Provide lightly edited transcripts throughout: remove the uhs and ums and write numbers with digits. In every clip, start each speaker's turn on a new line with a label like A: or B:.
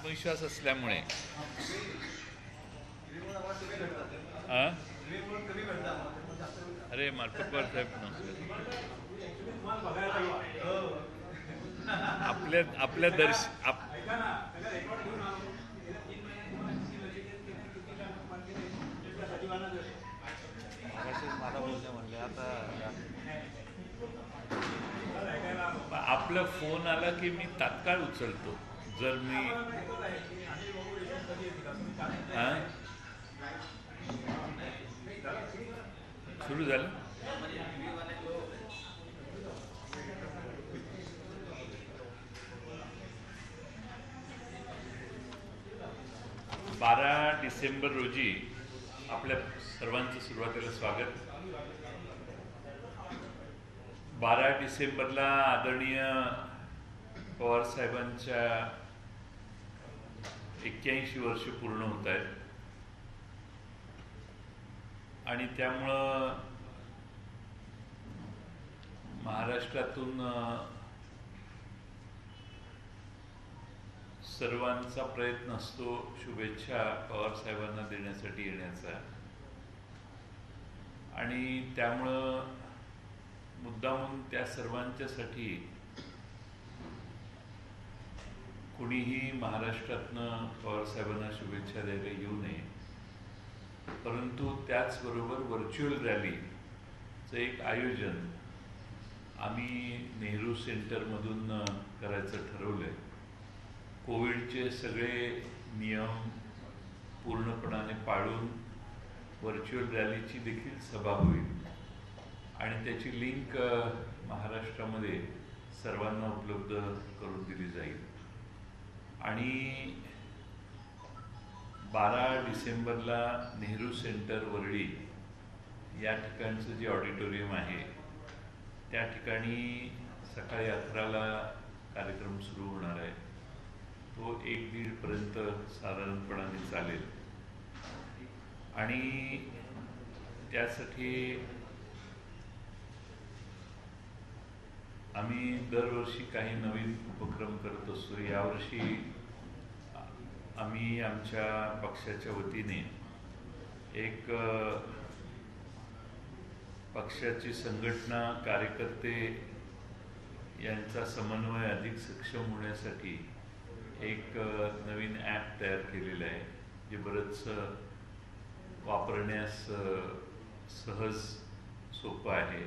A: आत्मविश्वास असल्यामुळे अरे मार्फतवार साहेब नमस्कार. आपल्या आपल्या दर्श
B: मला बोलणे म्हणले आता
A: आपला फोन आला की मी तात्काळ उचलतो. जर मी सुरू झालं. बारा डिसेंबर रोजी आपल्या सर्वांचं सुरुवातीला स्वागत. 12 डिसेंबरला आदरणीय पवार साहेबांच्या 81 वर्ष पूर्ण होत आहेत आणि त्यामुळं महाराष्ट्रातून सर्वांचा प्रयत्न असतो शुभेच्छा पवार साहेबांना देण्यासाठी येण्याचा, आणि त्यामुळं मुद्दामून त्या सर्वांच्यासाठी कुणीही महाराष्ट्रातनं पवार साहेबांना शुभेच्छा द्यायला येऊ नये. परंतु त्याचबरोबर व्हर्च्युअल रॅलीचं एक आयोजन आम्ही नेहरू सेंटरमधून करायचं ठरवलं आहे. कोविडचे सगळे नियम पूर्णपणाने पाळून व्हर्च्युअल रॅलीची देखील सभा होईल आणि त्याची लिंक महाराष्ट्रामध्ये सर्वांना उपलब्ध करून दिली जाईल. आणि 12 डिसेंबरला नेहरू सेंटर वरळी या ठिकाणचं जे ऑडिटोरियम आहे त्या ठिकाणी सकाळी 11ला कार्यक्रम सुरू होणार आहे. तो 1-1:30 पर्यंत साधारणपणाने चालेल आणि त्यासाठी आम्ही दरवर्षी काही नवीन उपक्रम करत असतो. यावर्षी आम्ही आमच्या पक्षाच्या वतीने एक पक्षाची संघटना, कार्यकर्ते यांचा समन्वय अधिक सक्षम होण्यासाठी एक नवीन ॲप तयार केलेलं आहे, जे बरंच वापरण्यास सहज सोपं आहे.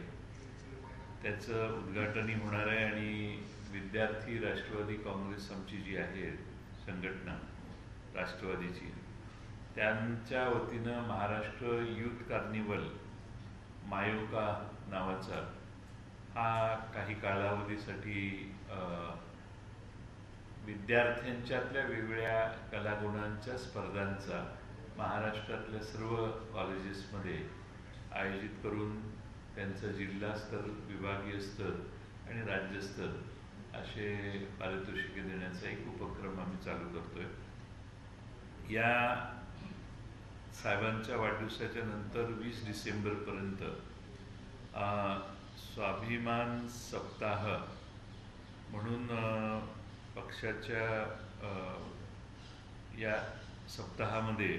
A: त्याचं उद्घाटनही होणार आहे आणि विद्यार्थी राष्ट्रवादी काँग्रेस आमची जी आहे संघटना राष्ट्रवादीची, त्यांच्या वतीनं महाराष्ट्र यूथ कार्निवल मायोका नावाचा हा काही कालावधीसाठी विद्यार्थ्यांच्यातल्या वेगवेगळ्या कलागुणांच्या स्पर्धांचा महाराष्ट्रातल्या सर्व कॉलेजेसमध्ये आयोजित करून त्यांचं जिल्हास्तर, विभागीय स्तर आणि राज्यस्तर असे पारितोषिके देण्याचा एक उपक्रम आम्ही चालू करतोय. या साहेबांच्या वाढदिवसाच्या नंतर 20 डिसेंबरपर्यंत स्वाभिमान सप्ताह म्हणून पक्षाच्या या सप्ताहामध्ये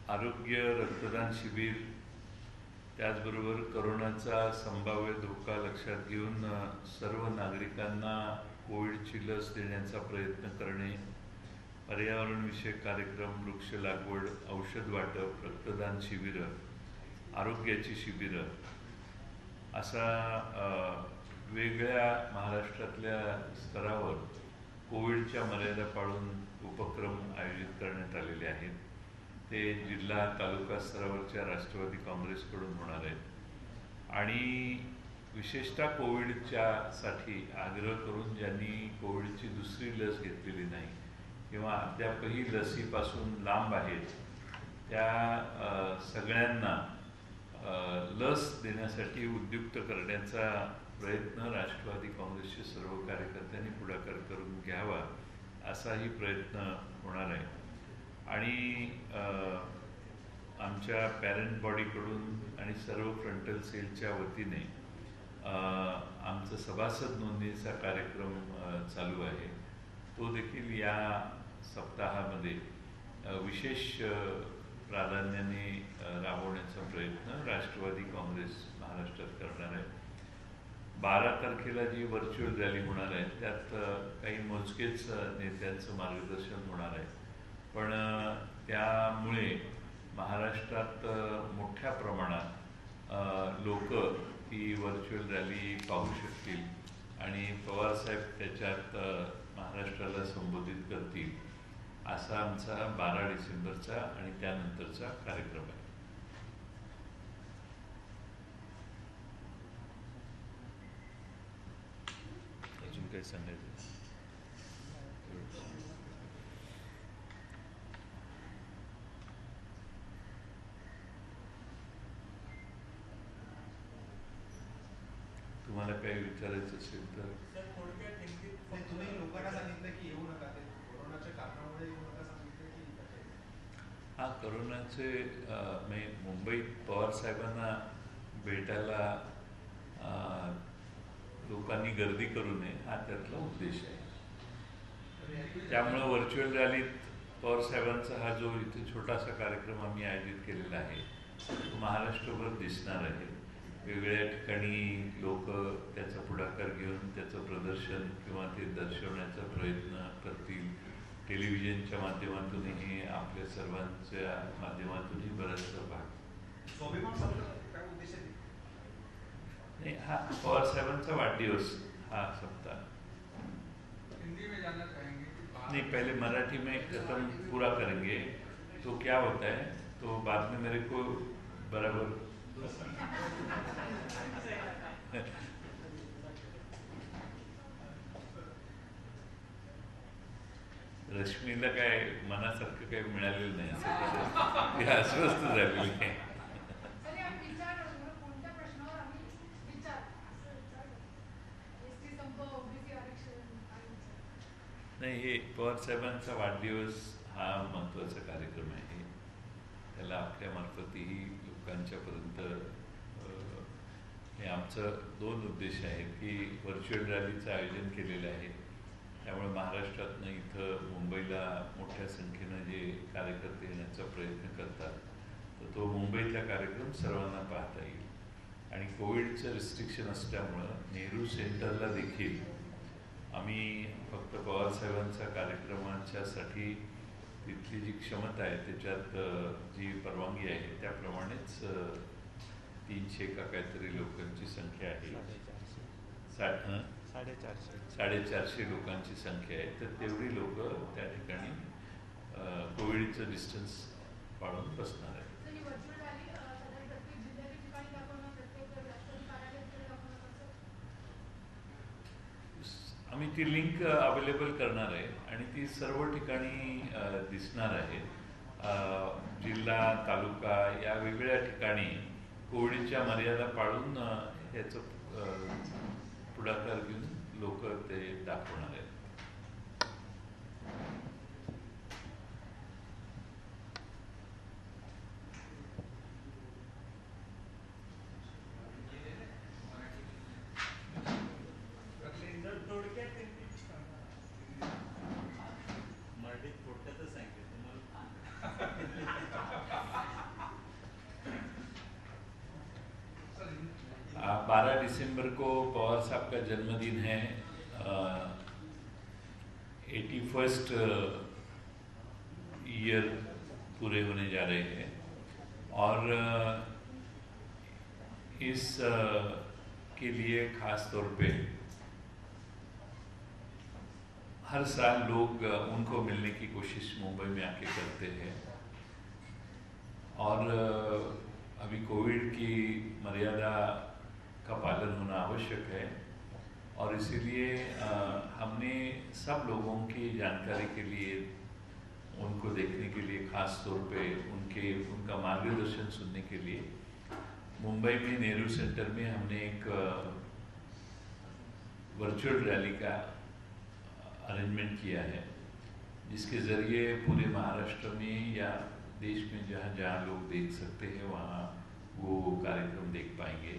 A: आरोग्य रक्तदान शिबिर, त्याचबरोबर करोनाचा संभाव्य धोका लक्षात घेऊन सर्व नागरिकांना कोविडची लस देण्याचा प्रयत्न करणे, पर्यावरणविषयक कार्यक्रम, वृक्ष लागवड, औषध वाटप, रक्तदान शिबिरं, आरोग्याची शिबिरं असा वेगळ्या महाराष्ट्रातल्या स्तरावर कोविडच्या मर्यादा पाळून उपक्रम आयोजित करण्यात आलेले आहेत. ते जिल्हा, तालुका स्तरावरच्या राष्ट्रवादी काँग्रेसकडून होणार आहेत आणि विशेषतः कोविडच्यासाठी आग्रह करून ज्यांनी कोविडची दुसरी लस घेतलेली नाही किंवा अद्यापही लसीपासून लांब आहेत त्या सगळ्यांना लस देण्यासाठी उद्युक्त करण्याचा प्रयत्न राष्ट्रवादी काँग्रेसचे सर्व कार्यकर्त्यांनी पुढाकार करून घ्यावा असाही प्रयत्न होणार आहे. आणि आमच्या पॅरेंट बॉडीकडून आणि सर्व फ्रंटल सेलच्या वतीने आमचं सभासद नोंदणीचा कार्यक्रम चालू आहे. तो देखील या सप्ताहामध्ये विशेष प्राधान्याने राबवण्याचा प्रयत्न राष्ट्रवादी काँग्रेस महाराष्ट्रात करणार आहे. 12 तारखेला जी व्हर्च्युअल रॅली होणार आहे त्यात काही मोजकेच नेत्यांचं मार्गदर्शन होणार आहे, पण त्यामुळे महाराष्ट्रात मोठ्या प्रमाणात लोक ती व्हर्च्युअल रॅली पाहू शकतील आणि पवारसाहेब त्याच्यात महाराष्ट्राला संबोधित करतील असा आमचा 12 डिसेंबरचा आणि त्यानंतरचा कार्यक्रम आहे. अजून काही सांगायचं? तुम्हाला काही विचारायचं असेल तर?
B: तुम्ही लोकांना सांगितलं की येऊ नका, ते कोरोनाच्या कारणामुळे येऊ नका सांगितलं की?
A: हा, कोरोनाचे मुंबईत पवार साहेबांना भेटायला लोकांनी गर्दी करू नये हा त्यातला उद्देश आहे. त्यामुळं व्हर्च्युअल रॅलीत पवार साहेबांचा हा जो इथे छोटासा कार्यक्रम आम्ही आयोजित केलेला आहे तो महाराष्ट्रभर दिसणार आहे. वेगवेगळ्या ठिकाणी लोक त्याचा पुढाकार घेऊन त्याचं प्रदर्शन किंवा ते दर्शवण्याचा प्रयत्न करतील. टेलिव्हिजनच्या माध्यमातूनही आपल्या सर्वांच्या माध्यमातूनही बराचसा भाग. नहीं, हाँ, पवार साहेबांचा वाढदिवस हा सप्ताह.
B: हिंदी में जानना चाहेंगे?
A: नहीं, पहले मराठी में खत्म पूरा करेंगे तो क्या होता है, तो बाद में मेरे को बराबर रश्मीला काय मनासारखं काही मिळालेलं नाही, ते अस्वस्थ झालेली आहे. नाही, हे पवार साहेबांचा वाढदिवस हा महत्त्वाचा कार्यक्रम आहे. त्याला आपल्यामार्फतही लोकांच्यापर्यंत हे आमचं 2 उद्देश आहेत की व्हर्च्युअल रॅलीचं आयोजन केलेलं आहे, त्यामुळे महाराष्ट्रातनं इथं मुंबईला मोठ्या संख्येनं जे कार्यकर्ते येण्याचा प्रयत्न करतात तर तो मुंबईतला कार्यक्रम सर्वांना पाहता येईल. आणि कोविडचं रिस्ट्रिक्शन असल्यामुळं नेहरू सेंटरला देखील आम्ही फक्त पवारसाहेबांच्या कार्यक्रमांच्यासाठी तिथली जी क्षमता आहे त्याच्यात जी परवानगी आहे त्याप्रमाणेच 300 का काहीतरी लोकांची संख्या आहे. 450 लोकांची संख्या आहे, तर तेवढी लोक त्या ठिकाणी कोविडचं डिस्टन्स पाळून बसणार आहे. आम्ही ती लिंक अवेलेबल करणार आहे आणि ती सर्व ठिकाणी दिसणार आहे. जिल्हा, तालुका या वेगवेगळ्या ठिकाणी कोविडच्या मर्यादा पाळून याचं पुढाकार घेऊन लोक ते दाखवणार आहेत. आप 12 दिसंबर को पवार साहब का जन्मदिन है. 81st ईयर पूरे होने जा रहे हैं और इस के लिए खास तौर पे हर साल लोग उनको मिलने की कोशिश मुंबई में आके करते हैं और अभी कोविड की मर्यादा का पालन होना आवश्यक है और इसीलिए हमने सब लोगों की जानकारी के लिए, उनको देखने के लिए, ख़ास तौर पे उनका मार्गदर्शन सुनने के लिए मुंबई में नेहरू सेंटर में हमने एक वर्चुअल रैली का अरेंजमेंट किया है, जिसके ज़रिए पूरे महाराष्ट्र में या देश में जहाँ जहाँ लोग देख सकते हैं वहाँ वो कार्यक्रम देख पाएंगे.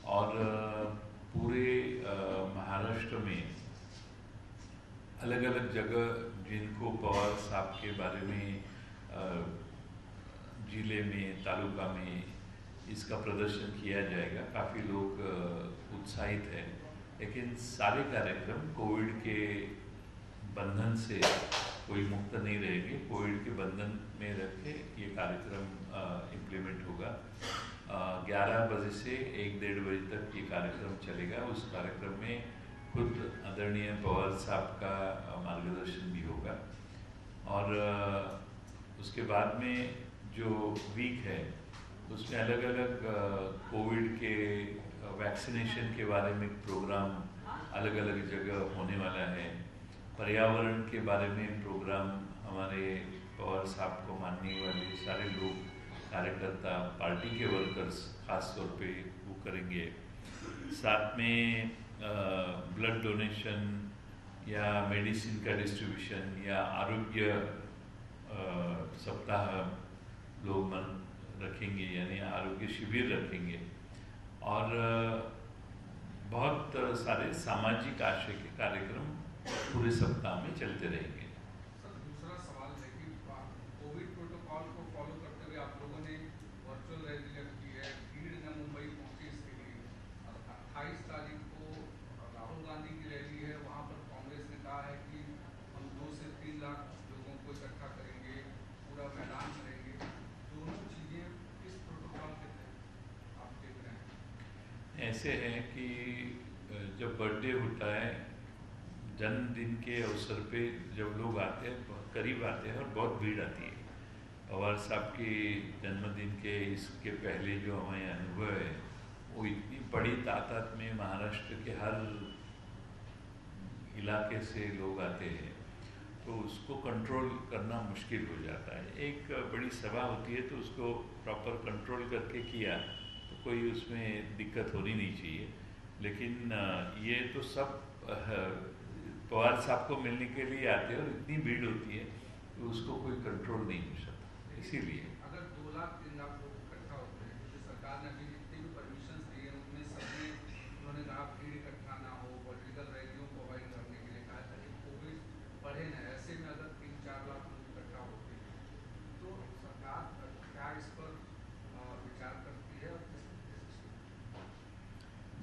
A: और पूरे महाराष्ट्र में अलग अलग जगह जिनको पवार साहब के बारे में जिले में, तालुका में इसका प्रदर्शन किया जाएगा। काफ़ी लोग उत्साहित हैं, लेकिन सारे कार्यक्रम कोविड के बंधन से कोई मुक्त नहीं रहेंगे। कोविड के बंधन में रख के ये कार्यक्रम इम्प्लीमेंट होगा। 11 बजे से 1-1:30 बजे तक ये कार्यक्रम चलेगा। उस कार्यक्रम में खुद आदरणीय पवार साहब का मार्गदर्शन भी होगा। और उसके बाद में जो वीक है उसमें अलग अलग कोविड के वैक्सीनेशन के बारे में प्रोग्राम अलग अलग जगह होने वाला है। पर्यावरण के बारे में प्रोग्राम हमारे पवार साहब को मानने वाले सारे लोग, कार्यकर्ता, पार्टी के वर्कर्स खास तौर पे वो करेंगे। साथ में ब्लड डोनेशन या मेडिसिन का डिस्ट्रीब्यूशन या आरोग्य सप्ताह लोग रखेंगे, यानी आरोग्य शिविर रखेंगे। और बहुत सारे सामाजिक आशय के कार्यक्रम पूरे सप्ताह में चलते रहेंगे।
C: सर, दूसरा सवाल है कि कोविड प्रोटोकॉल को फॉलो करते हुए आप लोगों ने वर्चुअल रैली रखी है, भीड़ न मुंबई पहुंची इसके लिए। 28 तारीख को राहुल गांधी की रैली है, वहां पर कांग्रेस ने कहा है कि हम 2 से 3 लाख लोगों को इकट्ठा करेंगे, पूरा मैदान करेंगे। दोनों चीजें किस प्रोटोकॉल के तहत आप देख रहे हैं?
A: ऐसे है कि जब बर्थडे होता है, जन्मदिन के अवसर पे जब लोग आते हैं, करीब आते हैं और बहुत भीड़ आती है। पवार साहब के जन्मदिन के इसके पहले जो हमें अनुभव है, वो इतनी बड़ी तादाद में महाराष्ट्र के हर इलाके से लोग आते हैं, तो उसको कंट्रोल करना मुश्किल हो जाता है। एक बड़ी सभा होती है तो उसको प्रॉपर कंट्रोल करके किया तो कोई उसमें दिक्कत होनी नहीं चाहिए। लेकिन ये तो सब पवार साहब को मिलने के लिए आते हैं और इतनी भीड़ होती है तो उसको कोई कंट्रोल नहीं हो सकता। इसीलिए
C: अगर 2 लाख 3 लाख लोग इकट्ठा होते हैं, क्योंकि सरकार ने अभी जितने भी परमिशन दिए हैं उनमें सबने उन्होंने कहा भीड़ इकट्ठा ना हो, पॉलिटिकल रैलियों को अवॉइड करने के लिए कहा ताकि कोविड बढ़े न। ऐसे में अगर 3-4 लाख लोग इकट्ठा होते हैं तो सरकार क्या इस पर विचार करती है? और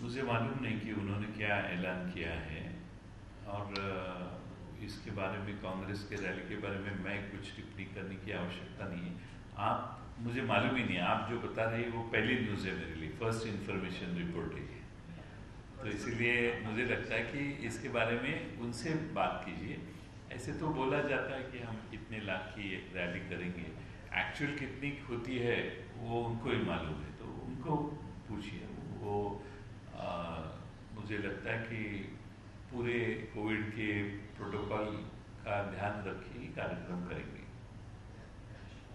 A: मुझे मालूम नहीं कि उन्होंने क्या ऐलान किया है, और इसके बारे में कांग्रेस के रैली के बारे में मैं कुछ टिप्पणी करने की आवश्यकता नहीं है। आप मुझे मालूम ही नहीं, आप जो बता रहे हैं वो पहली न्यूज़ है मेरे लिए, फर्स्ट इन्फॉर्मेशन रिपोर्ट है। तो इसीलिए मुझे लगता है कि इसके बारे में उनसे बात कीजिए। ऐसे तो बोला जाता है कि हम इतने लाख की रैली करेंगे, एक्चुअल कितनी होती है वो उनको ही मालूम है, तो उनको पूछिए। वो मुझे लगता है कि पूरे कोविड के प्रोटोकॉल का ध्यान रख के कार्यक्रम करेंगे।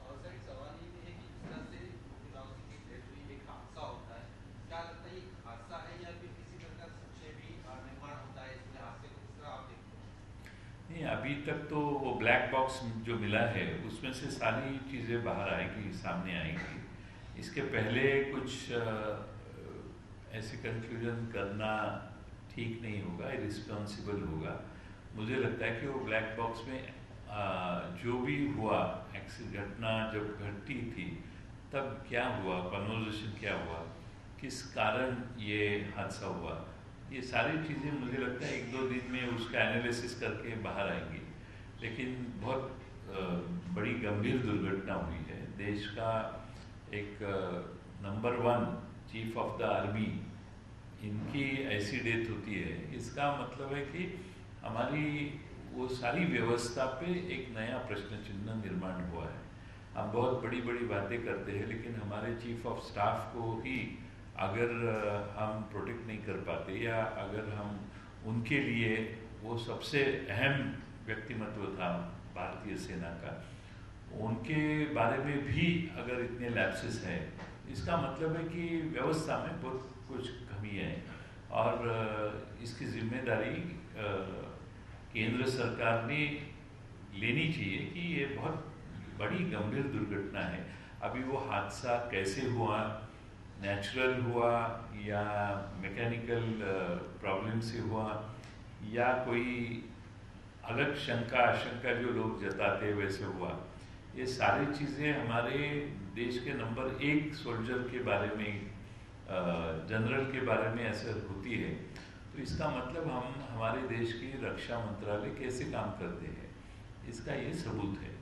D: और सर, एक सवाल ये है कि जिस तरह से गुरुनाम की डेथ हुई, एक हादसा होता है, क्या लगता है ये हादसा है या फिर किसी तरह का संशय भी निर्माण होता है इसमें हादसे को? किस तरह आप देखते हैं?
A: नहीं, अभी तक तो वो ब्लैक बॉक्स जो मिला है उसमें से सारी चीज़ें बाहर आएगी, सामने आएगी। इसके पहले कुछ ऐसे कंक्लूजन करना ठीक नहीं होगा, इरिस्पॉन्सिबल होगा। मुझे लगता है कि वो ब्लैक बॉक्स में जो भी हुआ, घटना जब घटती थी तब क्या हुआ, कन्वर्सेशन क्या हुआ, किस कारण ये हादसा हुआ, ये सारी चीज़ें मुझे लगता है 1-2 दिन में उसका एनालिसिस करके बाहर आएंगी। लेकिन बहुत बड़ी गंभीर दुर्घटना हुई है। देश का एक number 1 chief of the army, इनकी ऐसी डेथ होती है, इसका मतलब है कि हमारी वो सारी व्यवस्था पे एक नया प्रश्न चिन्ह निर्माण हुआ है। हम बहुत बड़ी बड़ी बातें करते हैं, लेकिन हमारे चीफ ऑफ स्टाफ को ही अगर हम प्रोटेक्ट नहीं कर पाते, या अगर हम उनके लिए, वो सबसे अहम व्यक्तिमत्व था भारतीय सेना का, उनके बारे में भी अगर इतने लैप्सेस हैं, इसका मतलब है कि व्यवस्था में बहुत कुछ कमी है। और इसकी जिम्मेदारी केंद्र सरकार ने लेनी चाहिए कि ये बहुत बड़ी गंभीर दुर्घटना है। अभी वो हादसा कैसे हुआ, नेचुरल हुआ या मैकेनिकल प्रॉब्लम से हुआ या कोई अलग शंका आशंका जो लोग जताते वैसे हुआ। ये सारी चीज़ें हमारे देश के नंबर 1 सोल्जर के बारे में, जनरल के बारे में ऐसे होती है, तो इसका मतलब हम हमारे देश की रक्षा मंत्रालय कैसे काम करते हैं, इसका ये सबूत है।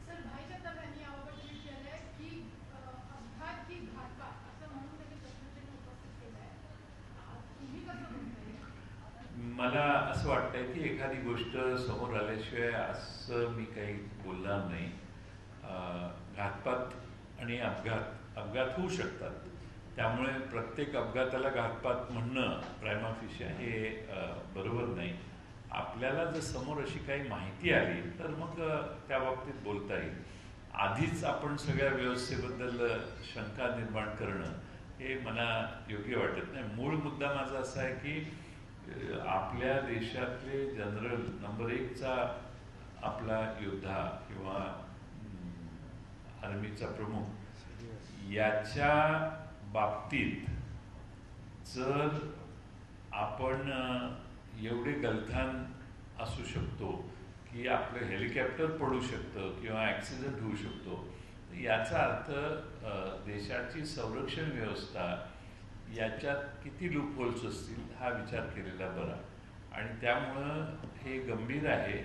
E: सर, भाईच्या यांनी याबाबत ट्विट केलं आहे की अपघात की घातपात असं म्हणून त्यांनी प्रश्नचिन्ह उपस्थित केलं आहे, तुम्ही कसं म्हणताय?
A: मला असं वाटतंय की एखादी गोष्ट समोर आल्याशिवाय असं मी काही बोलणार नाही। घातपात आणि अपघात होऊ शकतात, त्यामुळे प्रत्येक अपघाताला घातपात म्हणणं प्रायमा फेशिया हे बरोबर नाही। आपल्याला जर समोर अशी काही माहिती आली तर मग त्या बाबतीत बोलता येईल। आधीच आपण सगळ्या व्यवस्थेबद्दल शंका निर्माण करणं हे मला योग्य वाटत नाही। मूळ मुद्दा माझा असा आहे की आपल्या देशातले जनरल नंबर 1चा आपला योद्धा किंवा आर्मीचा प्रमुख याच्या बाबतीत जर आपण एवढे गलथान असू शकतो की आपलं हेलिकॉप्टर पडू शकतं किंवा ॲक्सिडेंट होऊ शकतो, याचा अर्थ देशाची संरक्षण व्यवस्था याच्यात किती लूपहोल्स असतील हा विचार केलेला बरा। आणि त्यामुळं हे गंभीर आहे।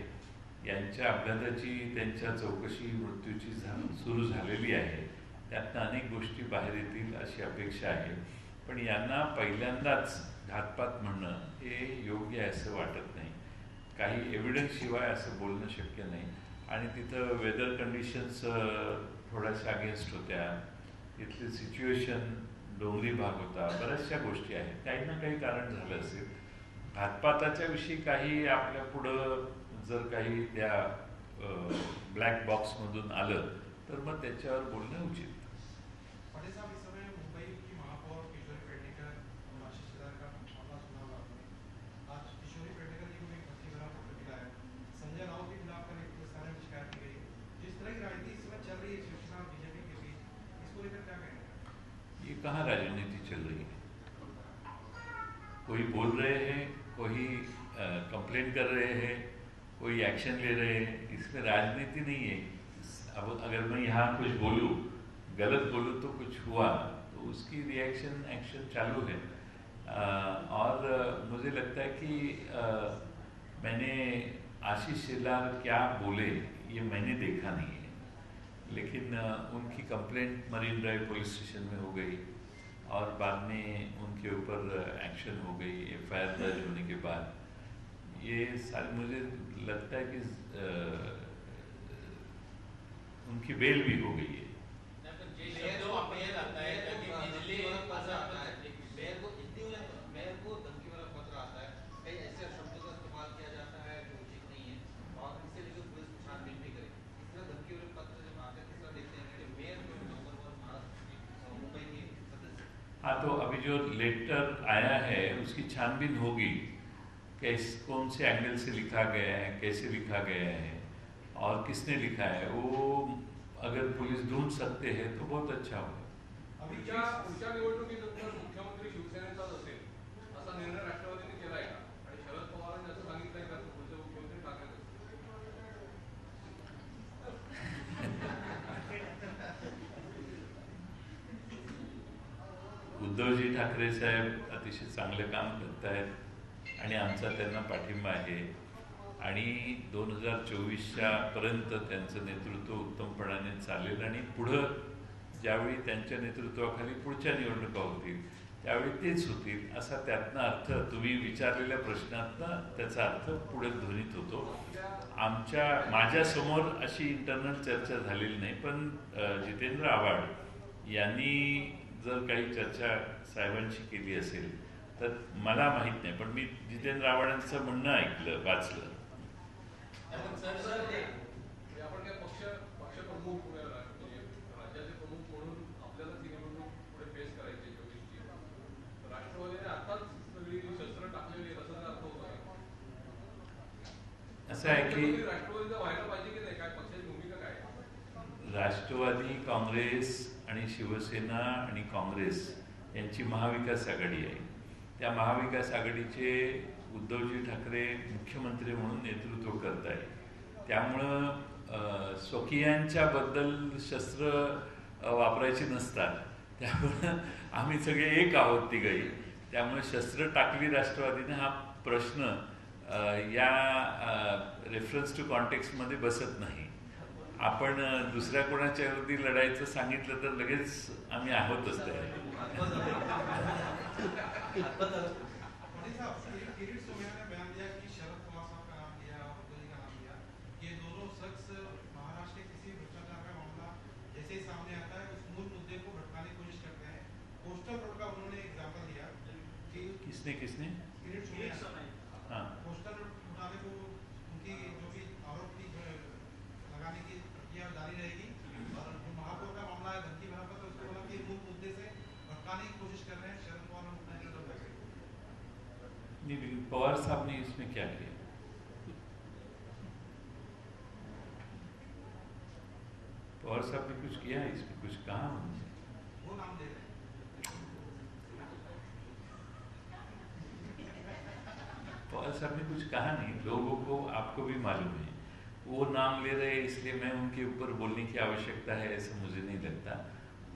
A: यांच्या अपघाताची त्यांच्या चौकशी मृत्यूची सुरू झालेली आहे, त्यातनं अनेक गोष्टी बाहेर येतील अशी अपेक्षा आहे। पण यांना पहिल्यांदाच घातपात म्हणणं हे योग्य आहे असं वाटत नाही। काही एव्हिडन्स शिवाय असं बोलणं शक्य नाही। आणि तिथं वेदर कंडिशन्स थोड्याशा अगेन्स्ट होत्या, तिथली सिच्युएशन डोंगरी भाग होता, बऱ्याचशा गोष्टी आहेत, काही ना काही कारण झालं असेल। घातपाताच्या विषयी काही आपल्या पुढं जर काही त्या ब्लॅक बॉक्समधून आलं तर मग त्याच्यावर बोलणं उचित।
B: पाटिल साहब, इस समय मुंबई की महापौर किशोरी पेडणेकर और आशीष शेलार का मामला सुना हुआ आपने। आज किशोरी पेडणेकर जी को एक भर्ती भरा पत्र मिला है, संजय राउत के खिलाफ कल एक पुलिस थाने में शिकायत की गई। जिस तरह की राजनीति इस समय चल रही है शिवसेना और बीजेपी के बीच, इसको लेकर क्या कहना है?
A: ये कहाँ राजनीति चल रही है? कोई बोल रहे हैं, कोई कंप्लेन कर रहे हैं, कोई एक्शन ले रहे हैं, इसमें राजनीति नहीं है। अब अगर मैं यहाँ कुछ बोलूँ, गलत बोलूँ तो कुछ हुआ तो उसकी रिएक्शन एक्शन चालू है। और मुझे लगता है कि मैंने आशीष शेलार क्या बोले ये मैंने देखा नहीं है, लेकिन उनकी complaint marine drive police station में हो गई और बाद में उनके ऊपर एक्शन हो गई FIR दर्ज होने के बाद। ये मुझे लगता है कि उनकी बेल भी हो गई है। हाँ, तो अभी जो लेटर आया है उसकी छानबीन होगी, कौन से एंगल से लिखा गया है, कैसे लिखा गया है और किसने लिखा है, वो अगर पुलिस ढूंढ सकते हैं तो बहुत अच्छा होगा।
C: पुढच्या निवडणुकीनंतर मुख्यमंत्री शिवसेनेचाच असेल असा निर्णय राष्ट्रवादीने केलाय का? आणि शरद पवारांनी असं सांगितलंय का पुढचे मुख्यमंत्री ठाकरे?
A: उद्धवजी ठाकरे साहेब अतिशय चांगलं काम करत आहेत आणि आमचा त्यांना पाठिंबा आहे। आणि 2024च्या पर्यंत त्यांचं नेतृत्व उत्तमपणाने चालेल आणि पुढं ज्यावेळी त्यांच्या नेतृत्वाखाली पुढच्या निवडणुका होतील त्यावेळी तेच होतील असा त्यातनं अर्थ, तुम्ही विचारलेल्या प्रश्नातनं त्याचा अर्थ पुढे ध्वनित होतो। माझ्यासमोर अशी इंटरनल चर्चा झालेली नाही, पण जितेंद्र आव्हाड यांनी जर काही चर्चा साहेबांशी केली असेल तर मला माहीत नाही, पण मी जितेंद्र आव्हाडांचं म्हणणं ऐकलं, वाचलं।
C: आपण काय पक्षप्रमुख राज्याचे प्रमुख म्हणून आपल्याला ती निवडणूक पुढे फेस करायची 24ची, राष्ट्रवादीने आताच सगळी शस्त्र टाकलेली असं अर्थ होतो
A: असं आहे की
C: राष्ट्रवादीचा व्हायला पाहिजे की नाही, काय पक्षाची भूमिका काय?
A: राष्ट्रवादी, काँग्रेस आणि शिवसेना आणि काँग्रेस यांची महाविकास आघाडी आहे। त्या महाविकास आघाडीचे उद्धवजी ठाकरे मुख्यमंत्री म्हणून नेतृत्व करत आहे. त्यामुळं स्वकीयांच्याबद्दल शस्त्र वापरायची नसतात. त्यामुळं आम्ही सगळे एक आहोत तिघही. त्यामुळे शस्त्र टाकली राष्ट्रवादीने हा प्रश्न या रेफरन्स टू कॉन्टेक्स्टमध्ये बसत नाही. आपण दुसऱ्या कोणाच्या विरोधी लढायचं सांगितलं तर लगेच आम्ही आहोतच तयार.
B: मोदी साहब, किरीट सोमैया ने बयान दिया कि शरद पवार साहब का नाम लिया, उद्धव जी का नाम लिया. ये दोनों शख्स महाराष्ट्र के किसी भ्रष्टाचार का मामला जैसे ही सामने आता है उस मूल मुद्दे को भटकाने की कोशिश करते हैं. पोस्टल रोड का उन्होंने एग्जाम्पल दिया कि
A: किसने
B: किरीट सोमैया
A: हाँ
B: पोस्टल रोड उठाने को उनकी जो भी आरोप थी लगाने की प्रक्रिया जारी रहेगी. और जो महापौर का मामला है धमकी भरा पत्र, उसको बोला कि मूल मुद्दे से भटकाने की कोशिश कर रहे हैं शरद पवार और मुख्यमंत्री उद्धव ठाकरे.
A: नहीं, पवार साहब ने इसमें क्या किया? पवार साहब ने कुछ किया है इसमें? कुछ कहा उन्होंने?
B: वो नाम दे रहे हैं.
A: पवार साहब ने कुछ कहा नहीं. लोगों को, आपको भी मालूम है, वो नाम ले रहे हैं इसलिए मैं उनके ऊपर बोलने की आवश्यकता है ऐसा मुझे नहीं लगता.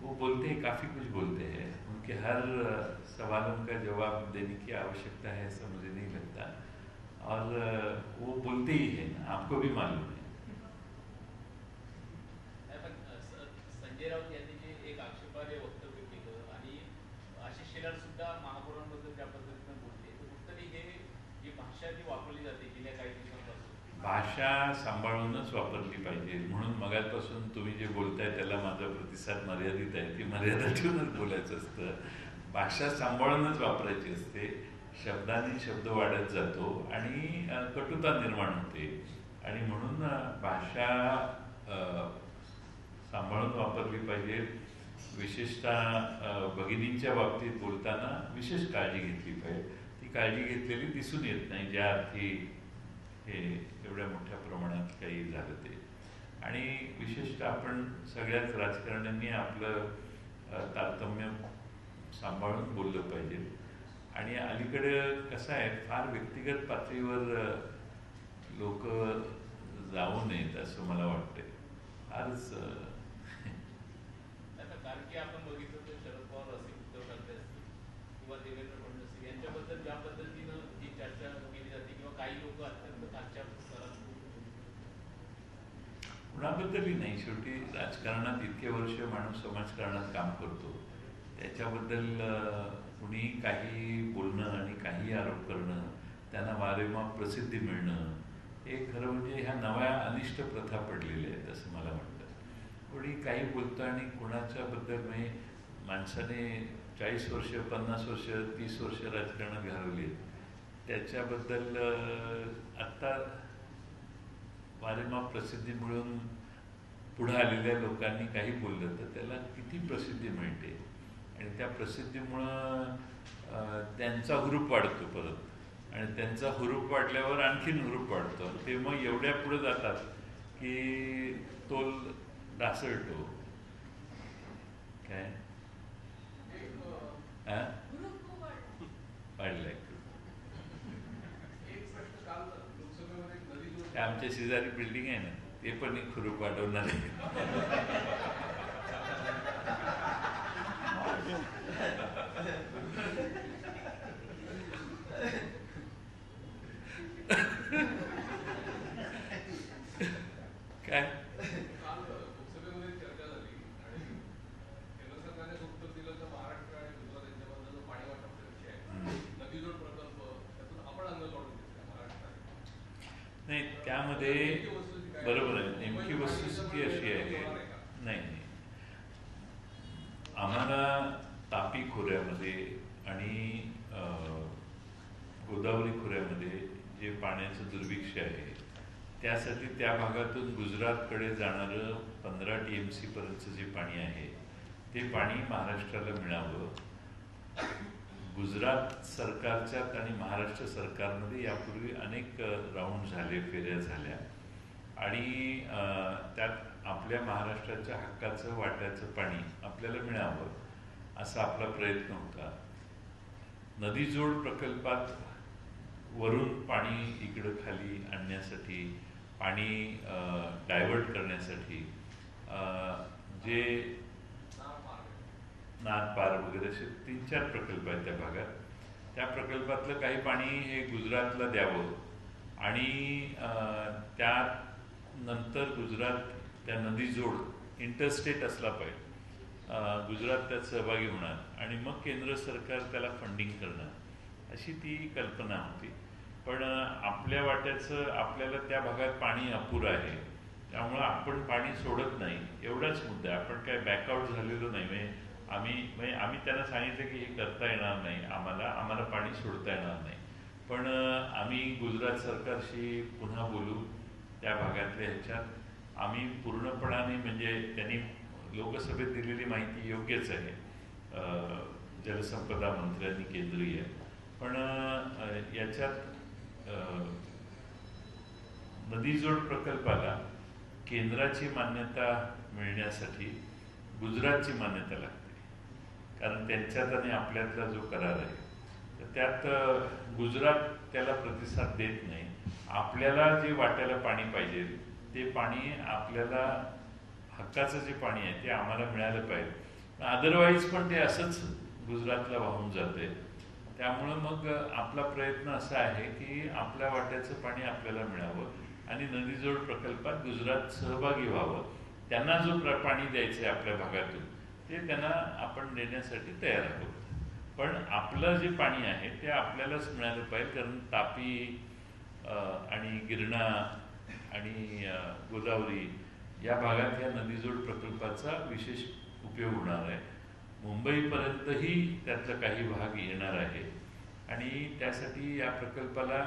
A: वो बोलते हैं, काफ़ी कुछ बोलते हैं. उनके हर सवालों का जवाब देने की आवश्यकता है ऐसा मुझे नहीं लगता. और वो बोलते ही हैं, आपको भी मालूम है.
F: संजय राऊत यांनी जे एक आक्षेपार्ह वक्तव्य केलं आणि आशिष शेलार सुद्धा महापौरांबद्दल ज्या पद्धतीने बोलले, तर कुठतरी हे जी भाषा जी वापरली जाते गेल्या काही दिवसांपासून,
A: भाषा सांभाळूनच वापरली पाहिजे. म्हणून मगापासून तुम्ही जे बोलताय त्याला माझा प्रतिसाद मर्यादित आहे. ती मर्यादा ठेवूनच बोलायचं असतं. भाषा सांभाळूनच वापरायची असते. शब्दाने शब्द वाढत जातो आणि कटुता निर्माण होते. आणि म्हणून भाषा सांभाळून वापरली पाहिजे. विशेषतः भगिनींच्या बाबतीत बोलताना विशेष काळजी घेतली पाहिजे. ती काळजी घेतलेली दिसून येत नाही ज्या अर्थी हे एवढ्या मोठ्या प्रमाणात काही झालं ते. आणि विशेषतः आपण सगळ्याच राजकारण्यांनी आपलं तारतम्य सांभाळून बोललं पाहिजे. आणि अलीकडे कसं आहे, फार व्यक्तिगत पातळीवर लोक जाऊ नयेत असं मला वाटतंय. फारच
F: कारण की आपण बघितलं तर शरद पवार असतील, उद्धव ठाकरे असतील किंवा देवेंद्र फडणवीस यांच्याबद्दल ज्या पद्धतीनं ही चर्चा केली जाते किंवा काही लोक अत्यंत खालच्या स्तरात,
A: कुणाबद्दलही नाही. शेवटी राजकारणात इतके वर्ष माणूस समाजकारणात काम करतो, त्याच्याबद्दल कुणी काही बोलणं आणि काही आरोप करणं, त्यांना वारेमाप प्रसिद्धी मिळणं, हे खरं म्हणजे ह्या नव्या अनिष्ट प्रथा पडलेल्या आहेत असं मला वाटतं. कोणी काही बोलतं आणि कुणाच्याबद्दल म्हणजे माणसाने 40 वर्ष, 50 वर्ष, 30 वर्ष राजकारणात घालवली, त्याच्याबद्दल आत्ता वारेमाप प्रसिद्धी मिळून पुढे आलेल्या लोकांनी काही बोललं तर त्याला किती प्रसिद्धी मिळते. आणि त्या प्रसिद्धीमुळं त्यांचा हुरूप वाढतो परत. आणि त्यांचा हुरूप वाढल्यावर आणखीन हुरूप वाढतो. ते मग एवढ्या पुढे जातात की तोल ढासळतो. काय वाढलाय ते आमच्या शेजारी बिल्डिंग आहे ना, ते पण एक हुरूप वाढवणार आहे. काय
C: काल लोकसभेमध्ये चर्चा झाली आणि केंद्र सरकारने उत्तर दिलं तर महाराष्ट्र आणि गुजरात यांच्याबद्दल जो पाणी वाटपाचा विषय आहे, नदीजोड प्रकल्प, त्यातून आपण अंग काढून घेतला महाराष्ट्राने.
A: नाही, त्यामध्ये बरोबर आहे. नेमकी वस्तुस्थिती अशी आहे, नाही आम्हाला तापी खोऱ्यामध्ये आणि गोदावरी खोऱ्यामध्ये जे पाण्याचं दुर्भिक्ष आहे, त्यासाठी त्या भागातून गुजरातकडे जाणारं 15 TMC पर्यंतचं जे पाणी आहे ते पाणी महाराष्ट्राला मिळावं. गुजरात सरकारच्यात आणि महाराष्ट्र सरकारमध्ये यापूर्वी अनेक राऊंड झाले, फेऱ्या झाल्या आणि त्यात आपल्या महाराष्ट्राच्या हक्काचं वाट्याचं पाणी आपल्याला मिळावं असा आपला प्रयत्न होता. नदीजोड प्रकल्पात वरून पाणी इकडं खाली आणण्यासाठी, पाणी डायव्हर्ट करण्यासाठी जे नाथपार वगैरे असे 3-4 प्रकल्प आहेत त्या भागात. त्या प्रकल्पातलं काही पाणी हे गुजरातला द्यावं आणि त्यानंतर गुजरात त्या नदीजोड इंटरस्टेट असला पाहिजे. गुजरात त्यात सहभागी होणार आणि मग केंद्र सरकार त्याला फंडिंग करणार, अशी ती कल्पना होती. पण आपल्या वाट्याचं आपल्याला त्या भागात पाणी अपुरं आहे, त्यामुळं आपण पाणी सोडत नाही एवढाच मुद्दा आहे. आपण काय बॅकआउट झालेलो नाही. म्हणजे आम्ही त्यांना सांगितलं की हे करता येणार नाही, आम्हाला पाणी सोडता येणार नाही. पण आम्ही गुजरात सरकारशी पुन्हा बोलू. त्या भागातल्या ह्याच्यात आम्ही पूर्णपणाने, म्हणजे त्यांनी लोकसभेत दिलेली माहिती योग्यच आहे, जलसंपदा मंत्र्यांनी केंद्रीय. पण याच्यात नदीजोड प्रकल्पाला केंद्राची मान्यता मिळण्यासाठी गुजरातची मान्यता लागते, कारण त्यांच्यात आणि आपल्यातला जो करार आहे तर त्यात गुजरात त्याला प्रतिसाद देत नाही. आपल्याला जे वाट्याला पाणी पाहिजे ते पाणी, आपल्याला हक्काचं जे पाणी आहे ते आम्हाला मिळालं पाहिजे. अदरवाईज पण ते असंच गुजरातला वाहून जाते. त्यामुळं मग आपला प्रयत्न असा आहे की आपल्या वाट्याचं पाणी आपल्याला मिळावं आणि नदीजोड प्रकल्पात गुजरात सहभागी व्हावं. त्यांना जो पाणी द्यायचं आहे आपल्या भागातून ते त्यांना आपण देण्यासाठी तयार आहोत. पण आपलं जे पाणी आहे ते आपल्यालाच मिळालं पाहिजे, कारण तापी आणि गिरणा आणि गोदावरी या भागात या नदीजोड प्रकल्पाचा विशेष उपयोग होणार आहे. मुंबईपर्यंतही त्यातला काही भाग येणार आहे आणि त्यासाठी या प्रकल्पाला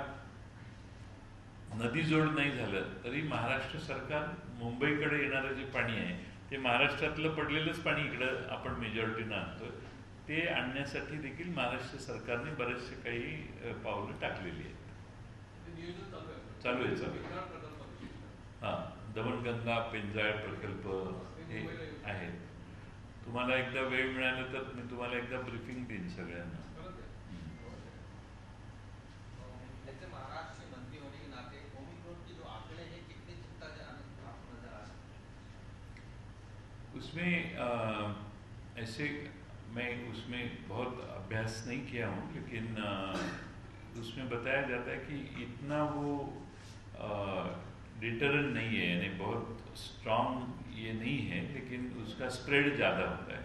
A: नदीजोड नाही झालं तरी महाराष्ट्र सरकार मुंबईकडे येणारं जे पाणी आहे ते महाराष्ट्रातलं पडलेलंच पाणी इकडं आपण मेजॉरिटीनं आणतोय. ते आणण्यासाठी देखील महाराष्ट्र सरकारने बरेचसे काही पावलं टाकलेली आहेत. चालू आहे. हां, दमणगंगा पेंजाळ प्रकल्प हे आहेत. तुम्हाला एकदा वेळ मिळाला तर मी तुम्हाला एकदा ब्रीफिंग देईन सगळ्यांना. उसमें ऐसे मैं उसमें बहुत अभ्यास नहीं किया हूँ, लेकिन उसमें बताया जाता है कि इतना वो डिटरेंट नहीं है, यानी बहुत स्ट्रॉन्ग ये नहीं है, लेकिन उसका स्प्रेड ज़्यादा होता है.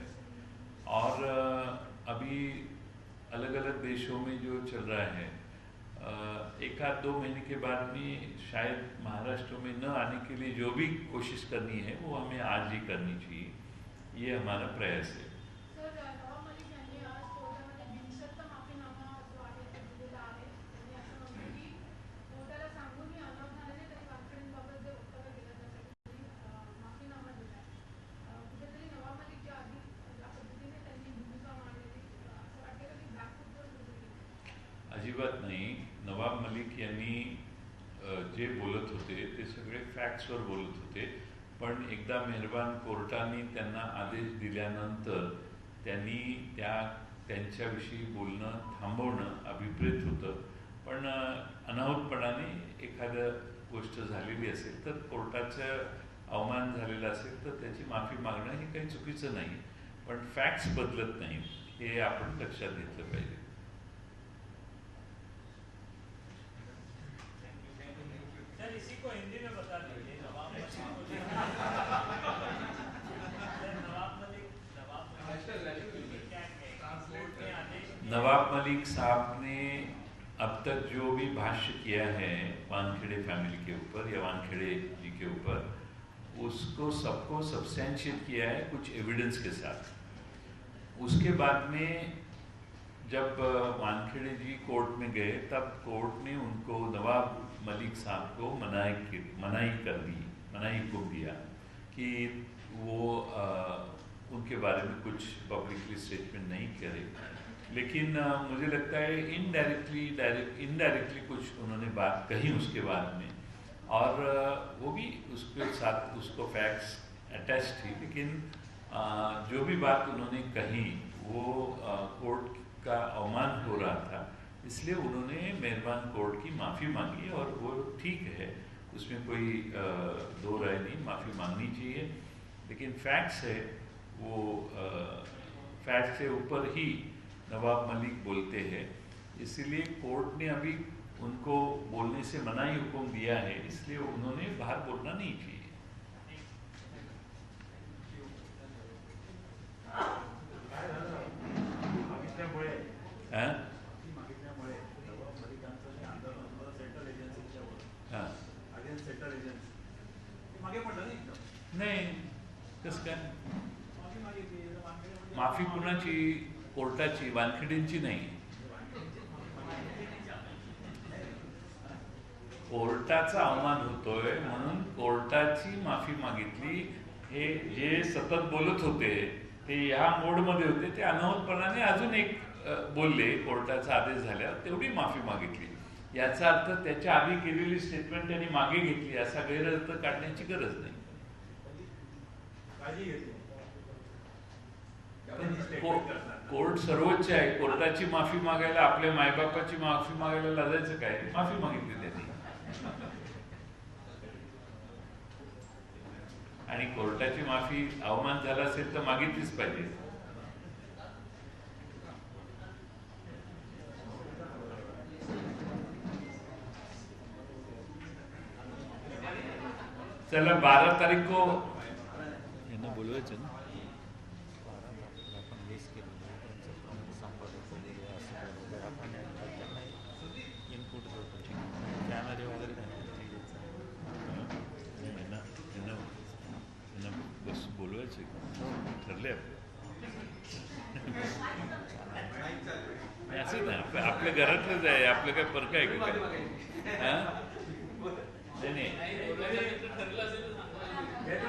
A: और अभी अलग अलग देशों में जो चल रहा है, 1-2 महीने के बाद में शायद महाराष्ट्र में न आने के लिए जो भी कोशिश करनी है वो हमें आज ही करनी चाहिए. ये हमारा प्रयास है. अजिबात नाही. नवाब मलिक यांनी जे बोलत होते ते सगळे फॅक्ट्सवर बोलत होते. पण एकदा मेहरबान कोर्टाने त्यांना आदेश दिल्यानंतर त्यांनी त्यांच्याविषयी बोलणं थांबवणं अभिप्रेत होतं. पण अनाहूतपणाने एखाद्या गोष्ट झालेली असेल तर कोर्टाचं अवमान झालेला असेल तर त्याची माफी मागणं हे काही चुकीचं नाही. पण फॅक्ट्स बदलत नाहीत हे आपण लक्षात घेतलं पाहिजे.
G: इसी को हिंदी में बता दीजिए.
A: नवाब मलिक साहब ने अब तक जो भी भाष्य किया है वानखेड़े फैमिली के ऊपर या वानखेड़े जी के ऊपर, उसको सबको सब्सटेंशिएट किया है कुछ एविडेंस के साथ. उसके बाद में जब वानखेड़े जी कोर्ट में गए तब कोर्ट ने उनको नवाब मलिक साहब को मनाही को दिया कि वो उनके बारे में कुछ पब्लिकली स्टेटमेंट नहीं करे. लेकिन मुझे लगता है इनडायरेक्टली कुछ उन्होंने बात कही उसके बाद में, और वो भी उसके साथ उसको फैक्ट्स अटैच थी. लेकिन जो भी बात उन्होंने कही वो कोर्ट का अवमान हो रहा था इसलिए उन्होंने मेहरबान कोर्ट की माफ़ी मांगी और वो ठीक है, उसमें कोई दो राय नहीं, माफ़ी मांगनी चाहिए। लेकिन फैक्ट्स है वो फैक्ट से ऊपर ही नवाब मलिक बोलते हैं, इसीलिए कोर्ट ने अभी उनको बोलने से मनाही हुक्म दिया है, इसलिए उन्होंने बाहर बोलना नहीं चाहिए। नाही कसं काय माफी कुणाची? कोर्टाची, वानखेडेंची नाही. कोर्टाचा अवमान होतोय म्हणून कोर्टाची माफी मागितली. हे जे सतत बोलत होते ते ह्या मोडमध्ये होते, ते अनाहूतपणाने अजून एक बोलले कोर्टाचा आदेश झाल्यावर, तेवढी माफी मागितली. याचा अर्थ त्याच्या आधी केलेली स्टेटमेंट त्यांनी मागे घेतली असा गैरअर्थ काढण्याची गरज नाही. कोर्ट सर्वोच्च आहे, कोर्टाची माफी मागायला, आपल्या मायबापाची माफी मागायला लाजायचं काय? माफी मागितली त्यांनी. आणि कोर्टाची माफी अवमान झाला असेल तर मागितलीच पाहिजे. चला 12 तारीख को यांना बोलवायचं ना. बस बोलवायचं ठरले असं ना, आपल्या घरातलंच आहे, आपलं काय फरक आहे का काय? नाही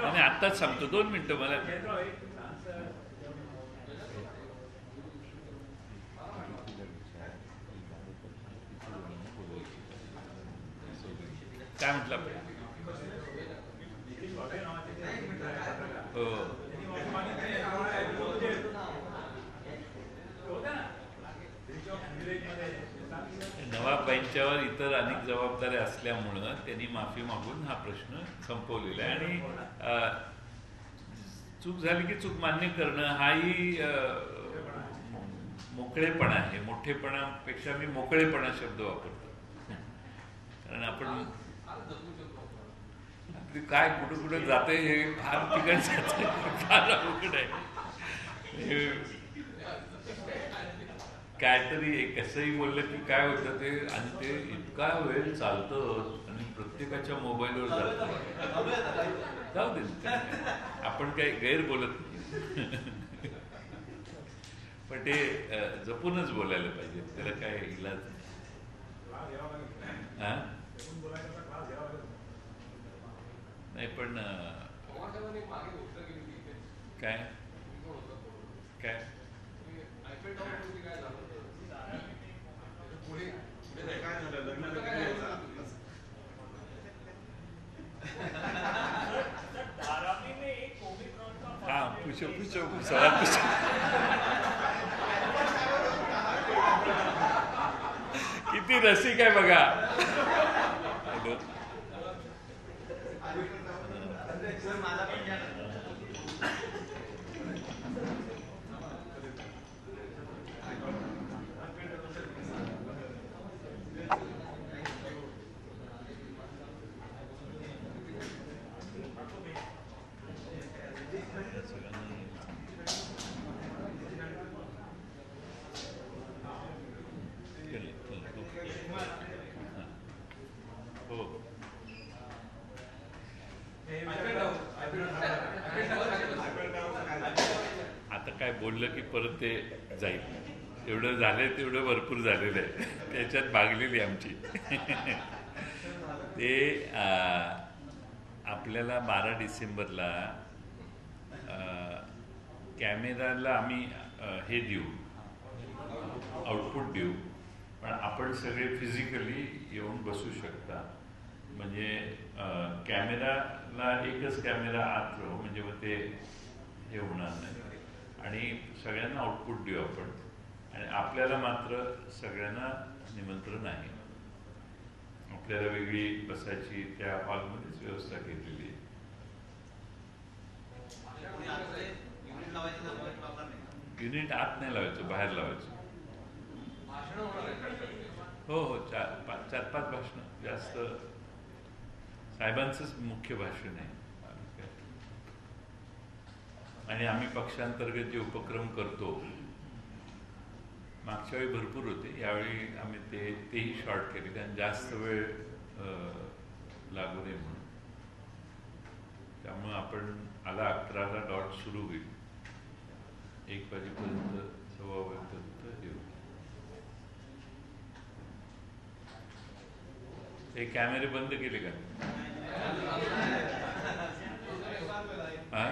A: आणि आत्ताच सांगतो, 2 मिनिटं मला. काय म्हटलं आपण? हो नवाबाईंच्यावर इतर अनेक जबाबदाऱ्या असल्यामुळं त्यांनी माफी मागून हा प्रश्न संपवलेला आहे. आणि चूक झाली की चूक मान्य करणं हाही मोकळेपणा आहे. मोठेपणापेक्षा मी मोकळेपणा शब्द वापरतो, कारण आपण आपली काय कुठं कुठं जाते हे फार ठिकाण जाते, फार अवघड आहे. काहीतरी कसंही बोललं की काय होतं ते, आणि ते इतका वेळ चालतं आणि प्रत्येकाच्या मोबाईलवर जातं. जाऊ दे, आपण काही गैर बोलत नाही, पण ते जपूनच बोलायला पाहिजे, त्याला काय इलाज नाही. पण काय काय हाँ पूछो पूछो सवाल पूछो. किती रसिक आहे बघा. बोललं की परत ते जाईल. एवढं झालंय तेवढं भरपूर झालेलं आहे, त्याच्यात भागलेली आमची. ते आपल्याला 12 डिसेंबरला कॅमेराला आम्ही हे देऊ, आउटपुट देऊ, पण आपण सगळे फिजिकली येऊन बसू शकता. म्हणजे कॅमेराला एकच कॅमेरा आत राहू, म्हणजे मग ते हे होणार नाही. आणि सगळ्यांना आउटपुट देऊ आपण, आणि आपल्याला मात्र सगळ्यांना निमंत्रण आहे. आपल्याला वेगळी बसायची त्या हॉलमध्येच व्यवस्था केलेली आहे.
D: कोणी आतमध्ये युनिट लावायचं तर point वापरणार नाही.
A: युनिट आत नाही लावायचं, बाहेर लावायचं.
C: भाषण होणार आहे का?
A: हो हो, 4-5 भाषणं, जास्त साहेबांचंच मुख्य भाषण आहे. आणि आम्ही पक्षांतर्गत जे उपक्रम करतो, मागच्या वेळी भरपूर होते, यावेळी आम्ही तेही शॉर्ट केले, कारण जास्त वेळ लागू नये म्हणून. त्यामुळे आपण आला 11ला डॉट सुरू होईल, 1 वाजेपर्यंत 1:15 वाजेपर्यंत येऊ. हे कॅमेरे बंद केले का? हा?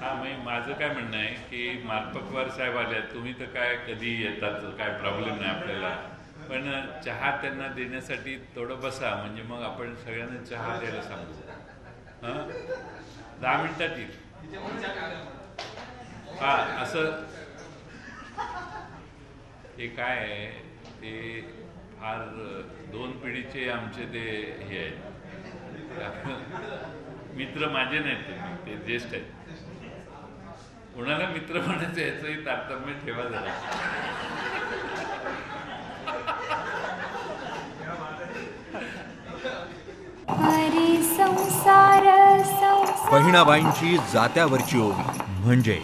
A: हा, माझं काय म्हणणं आहे की मालपकवार साहेब आले, तुम्ही तर काय कधी येतात, काय प्रॉब्लेम नाही आपल्याला, पण चहा त्यांना देण्यासाठी थोडं बसा, म्हणजे मग आपण सगळ्यांना चहा द्यायला सांगू. हां, 10 मिनिटात येईल. हा, असं हे काय आहे, ते फार 2 पिढीचे आमचे ते हे आहेत, मित्र माझे नाहीत, ते ज्येष्ठ आहेत. कोणाला मित्र म्हणायचं याचंही तारतम्य ठेवा जरा.
H: बहिणाबाईंची जात्यावरची ओवी म्हणजे